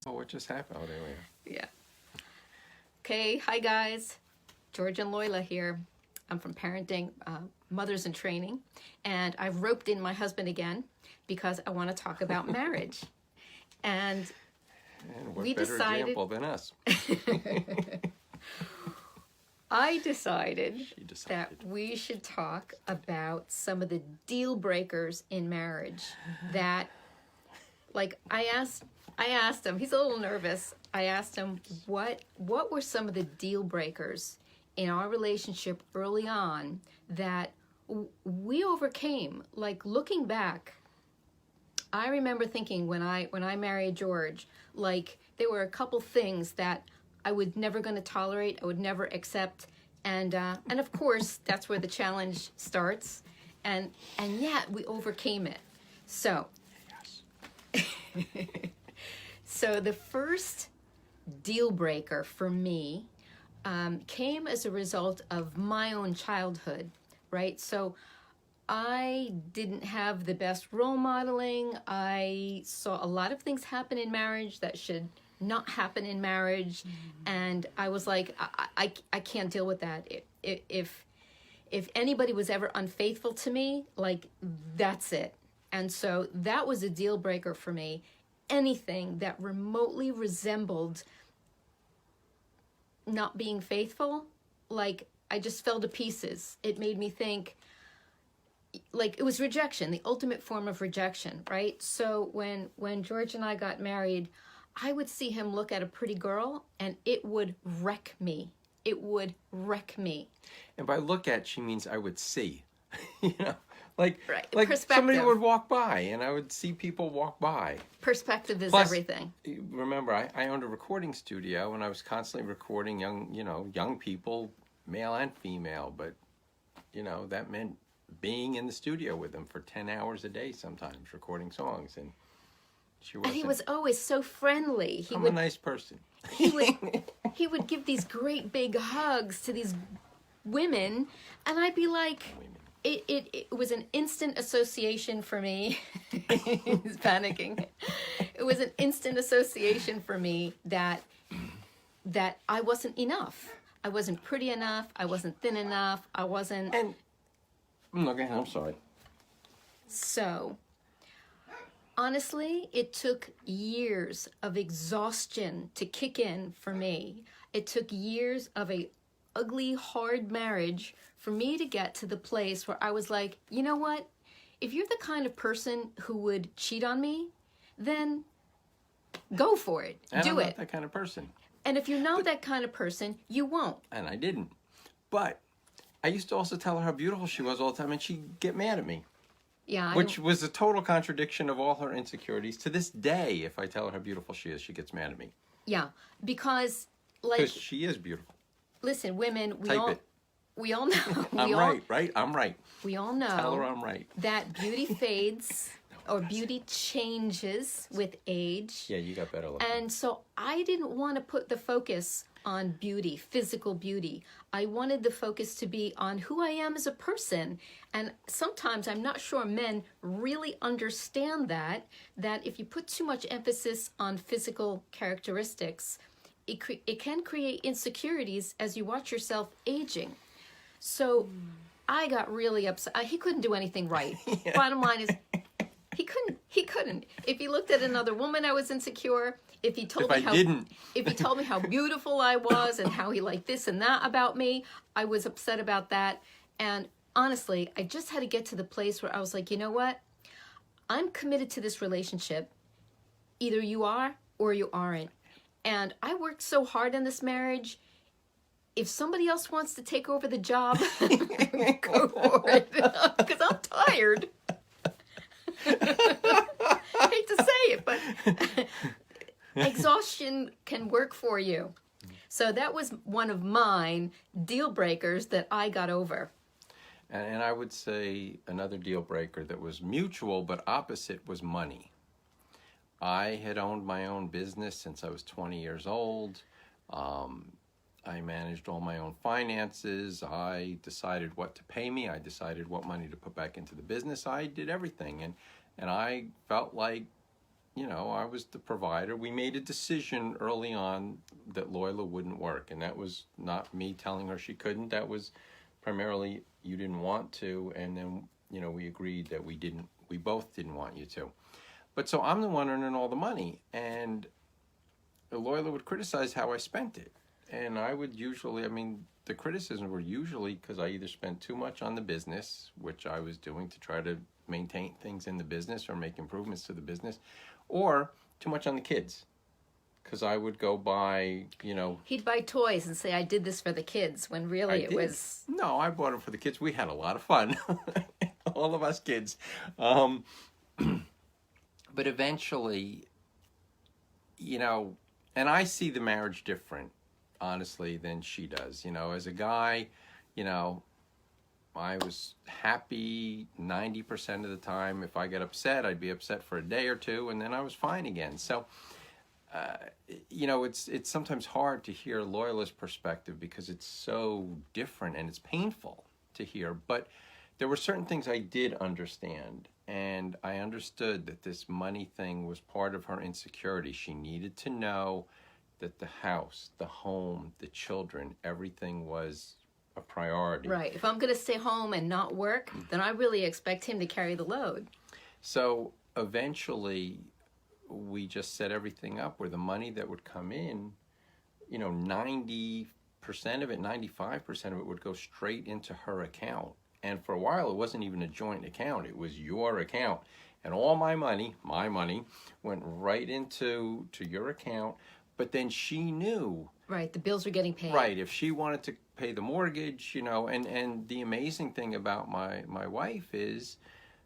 Oh, what just happened? Oh, there we are. Yeah. Okay. Hi, guys. George and Loyola here. I'm from Parenting Mothers in Training. And I've roped in my husband again because I want to talk about marriage. And And what we better decided, example than us? I decided She decided. that we should talk about some of the deal breakers in marriage that, like, I asked him, he's a little nervous. I asked him what were some of the deal breakers in our relationship early on that we overcame. Like, looking back, I remember thinking when I married George, like, there were a couple things that I would never going to tolerate, I would never accept, and of course that's where the challenge starts, and yet we overcame it. So, so the first deal breaker for me came as a result of my own childhood, right? So I didn't have the best role modeling. I saw a lot of things happen in marriage that should not happen in marriage, and I was like, I can't deal with that. If anybody was ever unfaithful to me, like, that's it. And so that was a deal breaker for me. Anything that remotely resembled not being faithful, like, I just fell to pieces. It made me think, like, it was rejection, the ultimate form of rejection, right? So when George and I got married, I would see him look at a pretty girl and it would wreck me. It would wreck me. And by look at, she means I would see. Like, Right. like somebody Perspective. would walk by, and I would see people walk by. Perspective is Plus, everything. Remember, I owned a recording studio, and I was constantly recording young people, male and female. But that meant being in the studio with them for 10 hours a day, sometimes recording songs, and she wasn't. And he was always so friendly. I'm a nice person. He would give these great big hugs to these women, and I'd be like, it was an instant association for me. He's panicking. It was an instant association for me that I wasn't enough. I wasn't pretty enough. I wasn't thin enough. I wasn't. And okay, I'm sorry. So, honestly, it took years of exhaustion to kick in for me. It took years of a ugly, hard marriage for me to get to the place where I was like, you know what? If you're the kind of person who would cheat on me, then go for it. And Do I'm it. not that kind of person. And if you're not that kind of person, you won't. And I didn't. But I used to also tell her how beautiful she was all the time, and she'd get mad at me. Yeah. Which was a total contradiction of all her insecurities. To this day, if I tell her how beautiful she is, she gets mad at me. Yeah. Because, like, Because she is beautiful. listen, women, we Type all it. we all know. I'm right? I'm right. We all know Tell her I'm right. that beauty fades or beauty changes with age. Yeah, you got better looking. And so I didn't want to put the focus on beauty, physical beauty. I wanted the focus to be on who I am as a person. And sometimes I'm not sure men really understand that if you put too much emphasis on physical characteristics, it can create insecurities as you watch yourself aging. So I got really upset. He couldn't do anything right. Yeah. Bottom line is, he couldn't. If he looked at another woman, I was insecure. If he told me how beautiful I was and how he liked this and that about me, I was upset about that. And honestly, I just had to get to the place where I was like, you know what? I'm committed to this relationship. Either you are or you aren't. And I worked so hard in this marriage. If somebody else wants to take over the job, go for it. Because I'm tired. I hate to say it, but exhaustion can work for you. So that was one of mine deal breakers that I got over. And I would say another deal breaker that was mutual but opposite was money. I had owned my own business since I was 20 years old. I managed all my own finances. I decided what to pay me. I decided what money to put back into the business. I did everything. And I felt like I was the provider. We made a decision early on that Loyola wouldn't work, and that was not me telling her she couldn't. That was primarily you didn't want to, and then we agreed that we both didn't want you to. But so I'm the one earning all the money, and Loyola would criticize how I spent it, and I would usually, the criticisms were usually because I either spent too much on the business, which I was doing to try to maintain things in the business or make improvements to the business, or too much on the kids, because I would go buy, He'd buy toys and say, I did this for the kids, when really it was... No, I bought them for the kids. We had a lot of fun. All of us kids. But eventually, and I see the marriage different, honestly, than she does. As a guy, I was happy 90% of the time. If I get upset, I'd be upset for a day or two, and then I was fine again. So, it's sometimes hard to hear Loyola's perspective because it's so different and it's painful to hear. But there were certain things I did understand, and I understood that this money thing was part of her insecurity. She needed to know that the house, the home, the children, everything was a priority. Right. If I'm going to stay home and not work, then I really expect him to carry the load. So eventually, we just set everything up where the money that would come in, 90% of it, 95% of it would go straight into her account. And for a while, it wasn't even a joint account. It was your account. And all my money went right into your account. But then she knew. Right, the bills were getting paid. Right, if she wanted to pay the mortgage, and the amazing thing about my wife is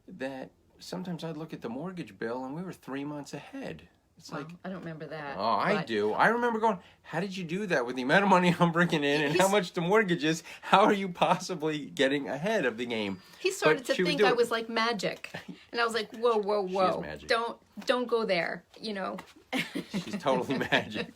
that sometimes I'd look at the mortgage bill and we were 3 months ahead. It's like, I don't remember that. Oh, I do. I remember going, how did you do that with the amount of money I'm bringing in and how much the mortgage is? How are you possibly getting ahead of the game? He started to think I was like magic. And I was like, whoa, whoa, whoa. She is magic. Don't go there, She's totally magic.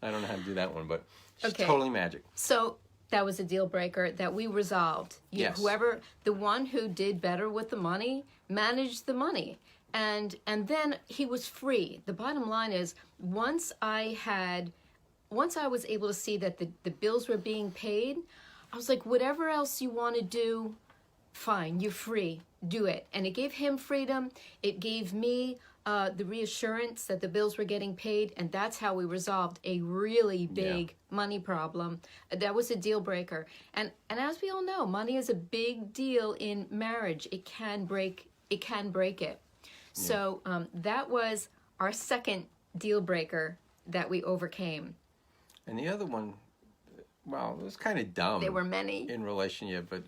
I don't know how to do that one, but she's totally magic. So that was a deal breaker that we resolved. Yes. Whoever, the one who did better with the money, managed the money. And then he was free. The bottom line is, once I was able to see that the bills were being paid, I was like, whatever else you want to do, fine, you're free, do it. And it gave him freedom. It gave me the reassurance that the bills were getting paid, and that's how we resolved a really big money problem. That was a deal breaker. And as we all know, money is a big deal in marriage. It can break it. So that was our second deal breaker that we overcame. And the other one, well, it was kind of dumb. There were many. In relation, but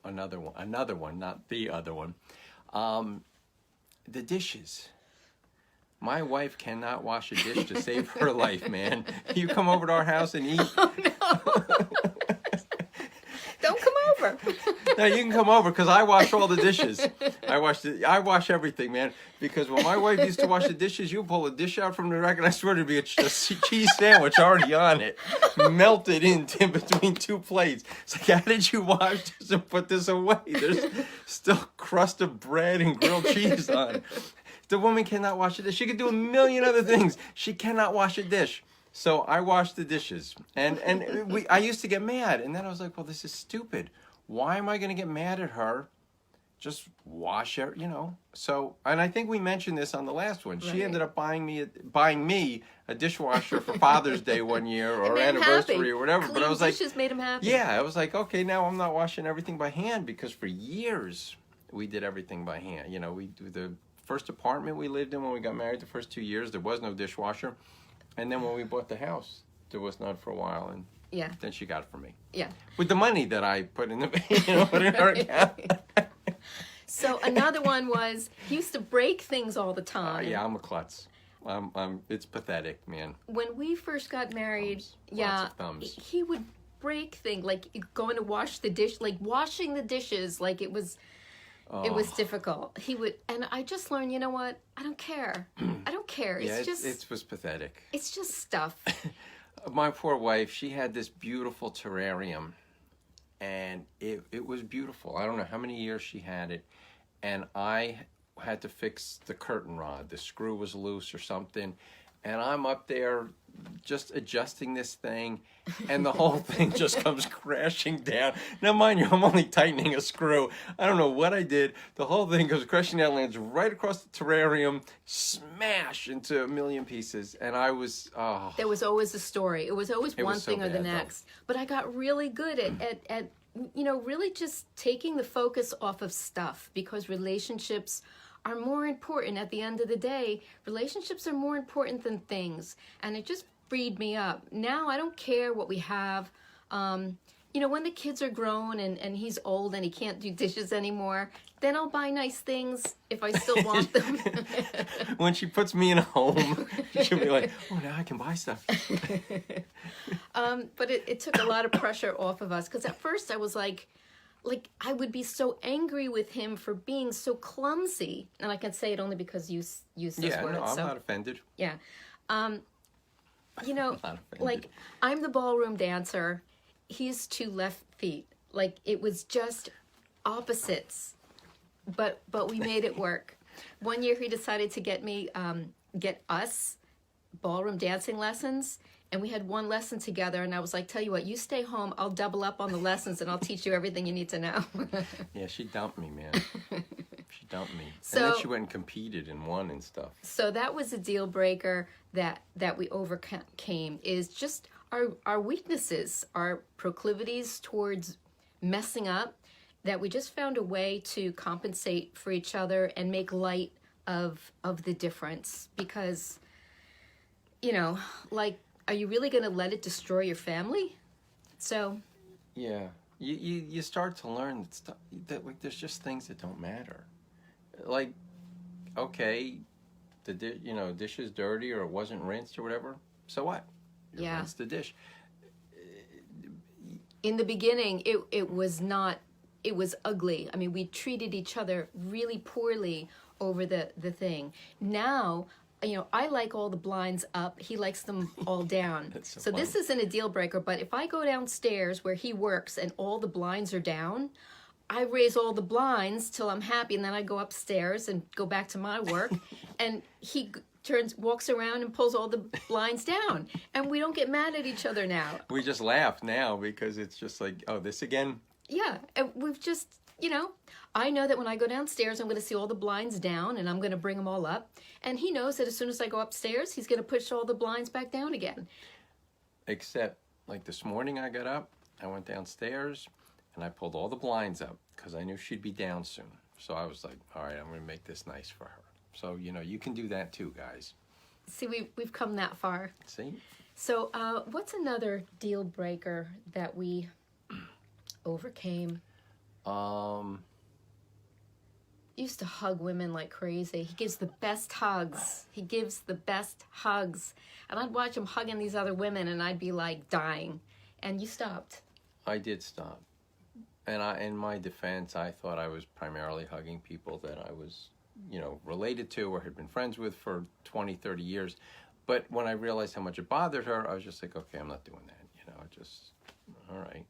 another one, not the other one. The dishes. My wife cannot wash a dish to save her life, man. You come over to our house and eat. Oh, no. Don't come over. No, you can come over because I wash all the dishes. I wash everything, man. Because when my wife used to wash the dishes, you pull a dish out from the rack, and I swear there'd be a cheese sandwich already on it, melted in between two plates. It's like, how did you wash this and put this away? There's still crust of bread and grilled cheese on it. The woman cannot wash a dish. She could do a million other things. She cannot wash a dish. So I washed the dishes, and I used to get mad, and then I was like, well, this is stupid. Why am I going to get mad at her? Just wash her, So, and I think we mentioned this on the last one. Right. She ended up buying me a dishwasher for Father's Day one year or anniversary or whatever. Clean but I was like, dishes made him happy. Yeah, I was like, okay, now I'm not washing everything by hand, because for years we did everything by hand. We do the first apartment we lived in when we got married. The first 2 years there was no dishwasher. And then when we bought the house, there was none for a while, and then she got it for me. Yeah. With the money that I put in put in her account. So another one was, he used to break things all the time. Yeah, I'm a klutz. It's pathetic, man. When we first got married, Lots of thumbs. He would break things, like going to wash the dish, like washing the dishes, like it was... It was difficult. He would, and I just learned, you know what? I don't care. I don't care. It was pathetic. It's just stuff. My poor wife, she had this beautiful terrarium, and it was beautiful. I don't know how many years she had it, and I had to fix the curtain rod. The screw was loose or something. And I'm up there just adjusting this thing, and the whole thing just comes crashing down. Now, mind you, I'm only tightening a screw. I don't know what I did. The whole thing goes crashing down, lands right across the terrarium, smash into a million pieces. And I was, oh. There was always a story. It was always one was so thing or the bad, though. next. But I got really good at really just taking the focus off of stuff, because relationships are more important at the end of the day. Relationships are more important than things. And it just freed me up. Now I don't care what we have. When the kids are grown and he's old and he can't do dishes anymore, then I'll buy nice things if I still want them. When she puts me in a home, she'll be like, oh, now I can buy stuff. But it took a lot of pressure off of us, because at first I was like I would be so angry with him for being so clumsy, and I can say it only because you use this word. No, I'm not offended. Yeah, Not offended. I'm the ballroom dancer. He's 2 left feet. It was just opposites, but we made it work. One year he decided to get us ballroom dancing lessons. And we had 1 lesson together, and I was like, tell you what, you stay home, I'll double up on the lessons, and I'll teach you everything you need to know. Yeah, she dumped me, man. She dumped me. So- and then she went and competed and won and stuff. So that was a deal breaker that we overcame, is just our weaknesses, our proclivities towards messing up, that we just found a way to compensate for each other and make light of the difference. Because, are you really going to let it destroy your family? So, Yeah, you start to learn that there's just things that don't matter. Like, okay, the dish is dirty or it wasn't rinsed or whatever. So what? You Yeah. rinse the dish. in the beginning, it was not, it was ugly. I mean, we treated each other really poorly over the thing. Now, I like all the blinds up. He likes them all down. So So this isn't a deal breaker, but if I go downstairs where he works and all the blinds are down, I raise all the blinds till I'm happy, and then I go upstairs and go back to my work, and he walks around and pulls all the blinds down, and we don't get mad at each other now. We just laugh now because it's just like, oh, this again? Yeah, and we've just, I know that when I go downstairs, I'm going to see all the blinds down, and I'm going to bring them all up. And he knows that as soon as I go upstairs, he's going to push all the blinds back down again. Except, like this morning I got up, I went downstairs, and I pulled all the blinds up because I knew she'd be down soon. So I was like, all right, I'm going to make this nice for her. So, you can do that too, guys. See, we've come that far. See? So what's another deal breaker that we overcame? Used to hug women like crazy. He gives the best hugs. And I'd watch him hugging these other women, and I'd be like dying. And you stopped. I did stop. And in my defense, I thought I was primarily hugging people that I was, related to or had been friends with for 20, 30 years. But when I realized how much it bothered her, I was just like, okay, I'm not doing that. All right.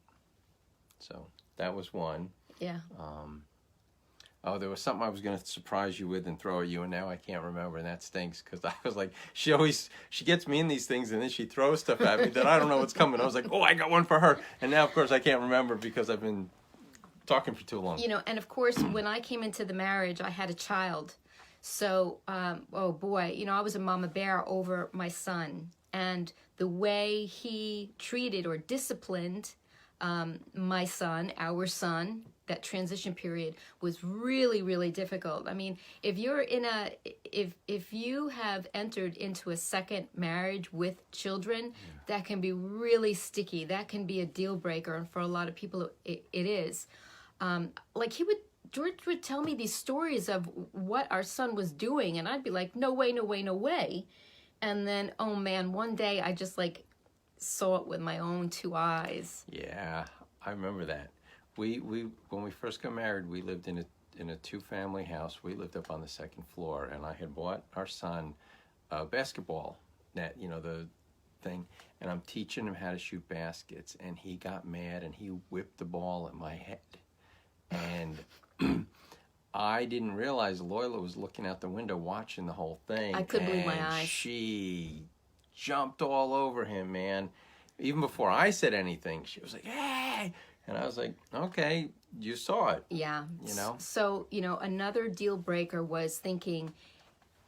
So that was one. Yeah. Oh, there was something I was going to surprise you with and throw at you, and now I can't remember, and that stinks, because I was like, she gets me in these things, and then she throws stuff at me that I don't know what's coming. I was like, oh, I got one for her, and now, of course, I can't remember because I've been talking for too long. And of course, when I came into the marriage, I had a child. So, oh boy, I was a mama bear over my son, and the way he treated or disciplined my son, our son, that transition period was really, really difficult. I mean, if you have entered into a second marriage with children, that can be really sticky. That can be a deal breaker, and for a lot of people, it is. George would tell me these stories of what our son was doing, and I'd be like, no way, no way, no way. And then, oh man, one day I just saw it with my own two eyes. Yeah, I remember that. We when we first got married, we lived in a two-family house. We lived up on the second floor, and I had bought our son a basketball net, the thing, and I'm teaching him how to shoot baskets, and he got mad and he whipped the ball at my head. And I didn't realize Loyola was looking out the window watching the whole thing. I couldn't believe my and eyes. She jumped all over him, man. Even before I said anything, she was like, "Hey!" And I was like, "Okay, you saw it." Yeah. You know? So, another deal breaker was thinking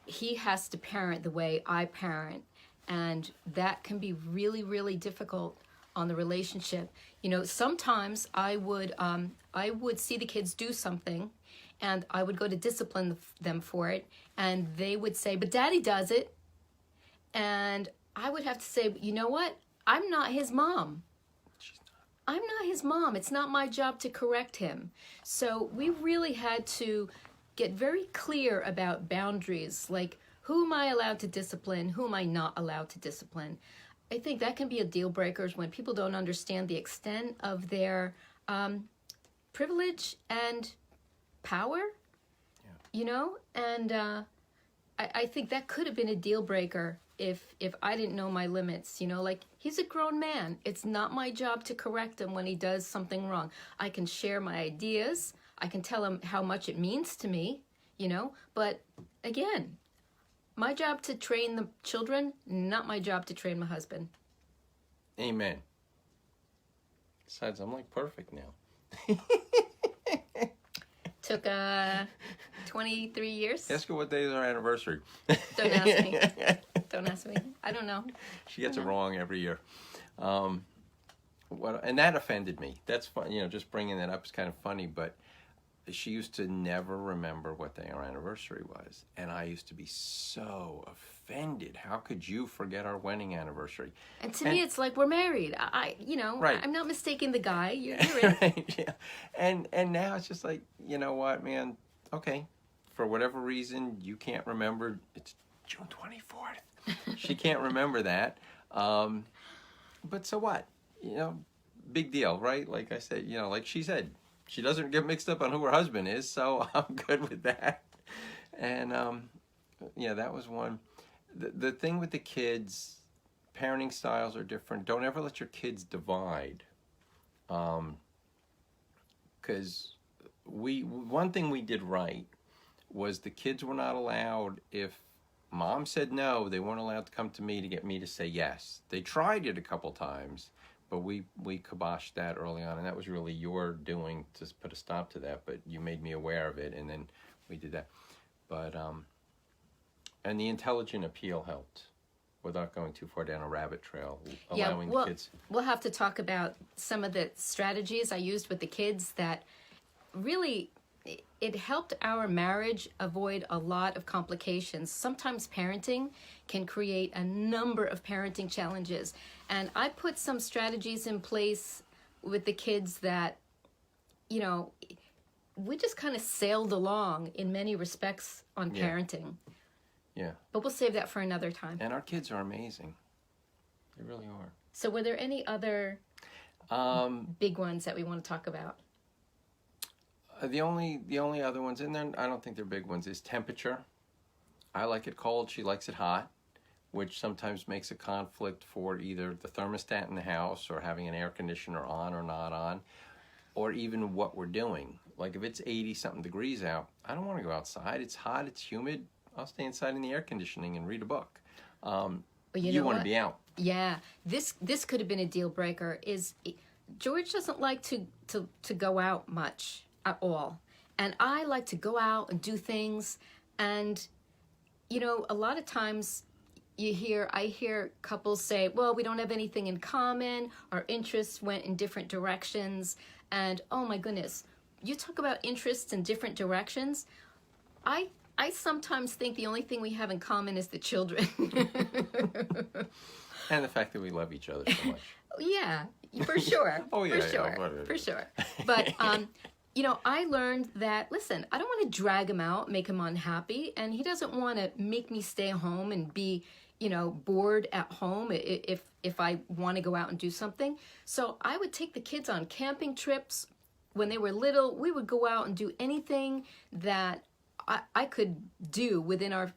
he has to parent the way I parent. And that can be really, really difficult on the relationship. Sometimes I would see the kids do something and I would go to discipline them for it. And they would say, but Daddy does it. And I would have to say, you know what? I'm not his mom. I'm not his mom. It's not my job to correct him. So we really had to get very clear about boundaries, like who am I allowed to discipline, who am I not allowed to discipline. I think that can be a deal breaker when people don't understand the extent of their privilege and power, and I think that could have been a deal breaker if I didn't know my limits, like he's a grown man. It's not my job to correct him when he does something wrong. I can share my ideas. I can tell him how much it means to me, but again, my job to train the children, not my job to train my husband. Amen. Besides, I'm like perfect now. Took 23 years. Ask her what day is our anniversary. Don't ask me. Don't ask me. I don't know. She gets it wrong every year. And that offended me. That's fun. Just bringing that up is kind of funny, but she used to never remember what day our anniversary was. And I used to be so offended. How could you forget our wedding anniversary? And to me, it's like we're married. Right. I'm not mistaking the guy. You're in. Right, yeah. And now it's just like, you know what, man? Okay. For whatever reason, you can't remember. It's June 24th. She can't remember that. But so what? Big deal, right? Like I said, like she said, she doesn't get mixed up on who her husband is, so I'm good with that. And, that was one. The thing with the kids, parenting styles are different. Don't ever let your kids divide. Because one thing we did right was the kids were not allowed, if Mom said no, they weren't allowed to come to me to get me to say yes. They tried it a couple times, but we kiboshed that early on, and that was really your doing to put a stop to that, but you made me aware of it, and then we did that. But, and the intelligent appeal helped without going too far down a rabbit trail, allowing the kids. We'll have to talk about some of the strategies I used with the kids that really, it helped our marriage avoid a lot of complications. Sometimes parenting can create a number of parenting challenges. And I put some strategies in place with the kids that, we just kind of sailed along in many respects on parenting. Yeah. But we'll save that for another time. And our kids are amazing. They really are. So were there any other big ones that we want to talk about? The only other ones, and then I don't think they're big ones, is temperature. I like it cold. She likes it hot, which sometimes makes a conflict for either the thermostat in the house or having an air conditioner on or not on, or even what we're doing. Like if it's 80-something degrees out, I don't want to go outside. It's hot. It's humid. I'll stay inside in the air conditioning and read a book. You want to be out. Yeah, this could have been a deal breaker. George doesn't like to go out much at all, and I like to go out and do things. And a lot of times I hear couples say, well, we don't have anything in common. Our interests went in different directions. And oh my goodness, you talk about interests in different directions. I sometimes think the only thing we have in common is the children. And the fact that we love each other so much. Yeah, for sure. Oh, yeah, for sure. But, I learned that, listen, I don't want to drag him out, make him unhappy, and he doesn't want to make me stay home and be, bored at home if I want to go out and do something. So I would take the kids on camping trips. When they were little, we would go out and do anything that I could do within our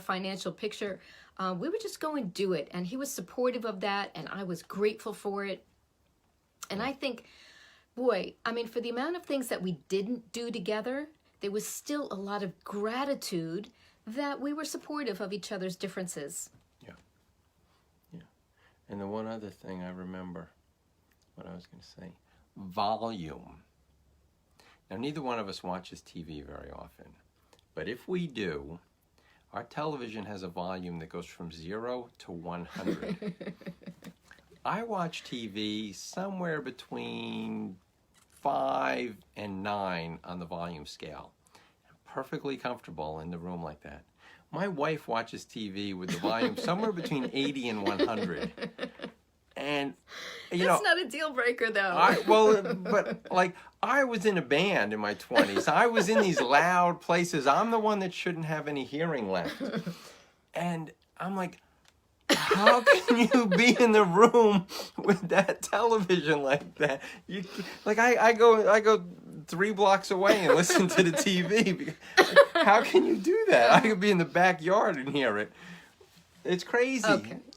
financial picture. We would just go and do it. And he was supportive of that, and I was grateful for it. And I think, for the amount of things that we didn't do together, there was still a lot of gratitude that we were supportive of each other's differences. Yeah. Yeah. And the one other thing I remember, what I was going to say, volume. Now, neither one of us watches TV very often, but if we do, our television has a volume that goes from 0 to 100. I watch TV somewhere between 5 and 9 on the volume scale. I'm perfectly comfortable in the room like that. My wife watches TV with the volume somewhere between 80 and 100. And, That's not a deal breaker, though. but like, I was in a band in my 20s. I was in these loud places. I'm the one that shouldn't have any hearing left. And I'm like, how can you be in the room with that television like that? I go 3 blocks away and listen to the TV. How can you do that? I could be in the backyard and hear it. It's crazy.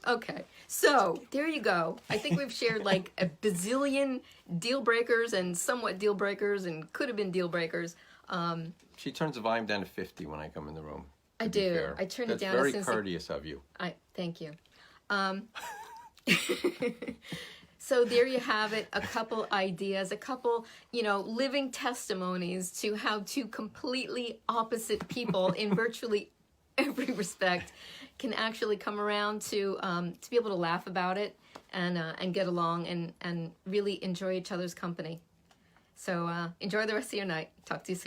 Okay. So there you go. I think we've shared like a bazillion deal breakers and somewhat deal breakers and could have been deal breakers. She turns the volume down to 50 when I come in the room. I do. Fair. I turn it down. That's very courteous of you. Thank you. So there you have it. A couple ideas, a couple, living testimonies to how two completely opposite people in virtually every respect can actually come around to be able to laugh about it and get along and really enjoy each other's company. So enjoy the rest of your night. Talk to you soon.